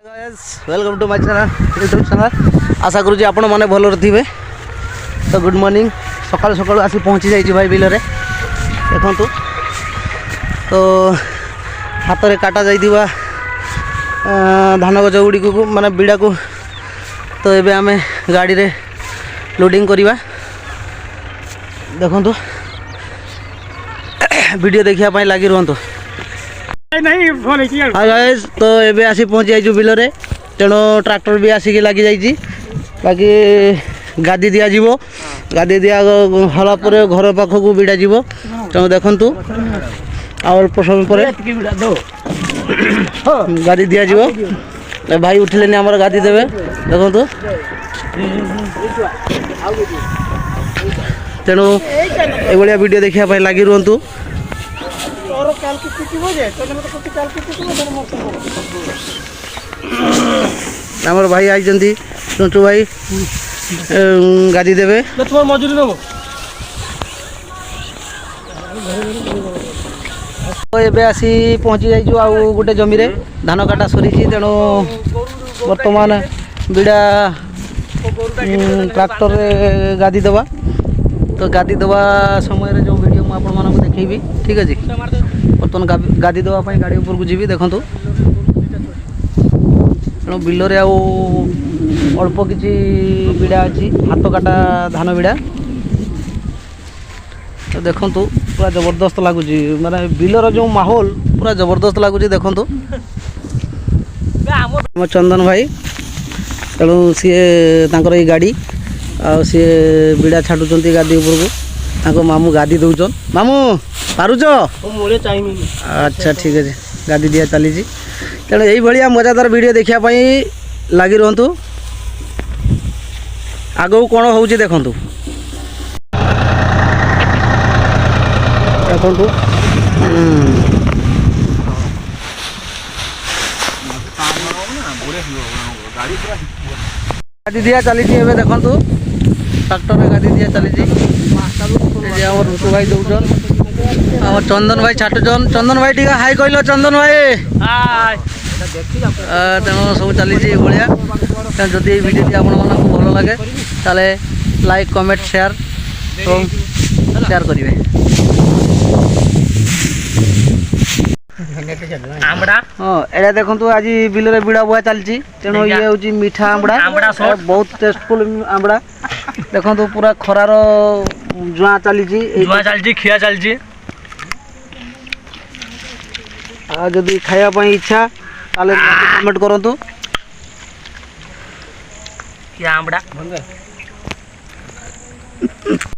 Welcome to my channel YouTube channel. आशा करूँ आपण मैंने भल थे। तो गुड मॉर्निंग सकाल सकाल आसी पहुँची जाइए भाई बिल देखु। तो हाथ में काटा जाइए धान गज गुड़ी को माने बिड़ा को। तो ये आम गाड़ी रे लोडिंग करवा देखु। वीडियो देखा लगी रुहतु। हाँ गाइस, तो ये आसी पहुँची जाइए बिल में। तेणु ट्रैक्टर भी आसिक लगी जाइए। बाकी गादी दिया जीवो, गादी दिया हला पर घर पाखक बिड़ा जीवो। तेणु देखु अल्प समय पर गादी दिया जीवो। भाई उठिले आमर गादी देवे देखु। तेणु ये वीडियो देखा लगी रुहतु। आमर भाई आई चुंचु भाई गादी देवे। मजूरी नब तो ये आसी पहुँची जाइए आउ गोटे जमी रे धान काटा सरी। तेणु बर्तमान बिड़ा ट्रैक्टर रे गादी देवा। तो गादी देवा समय जो वीडियो मुझे आपण मानक देखी ठीक अच्छे। बर्तमान गादी देवाई गाड़ी ऊपर को जी देखु। तेणु बिल अल्प किसी बिड़ा अच्छी हाथ काटा धान बिड़ा। तो देखु पूरा जबरदस्त लगुच माने बिलर जो माहौल पूरा जबरदस्त लगुच देखु। मो चंदन भाई तेणु सी ये गाड़ी सी बिड़ा छाड़ुंट गादी ऊपर को मामू गादी दौन। मामू पारुच? अच्छा ठीक है, गादी दिया चली। तेणु यही मजादार वीडियो देखापी लगी रुहतु। आगू कौन हो देखु देखु। गादी दिया चली देखु। ट्रैक्टर में गादी दिया चली। ऋतु भाई दौन और चंदन भाई छाटुचन। चंदन भाई टी हाई कहल। चंदन भाई तेणु सब चली भाया। जदि वीडियो आपण मानक भल लगे ताले लाइक कमेंट शेयर करेंगे। हाँ एटा देखु आज बिल में बिड़ा बुआ चलती। तेणु ये हूँ मीठा आंबड़ा बहुत टेस्टफुल आंबड़ा देखु। पूरा खरार जुआ चली खिया चलती। जदि खायापी इच्छा ताले कमेंट करंतु। क्या आंबड़ा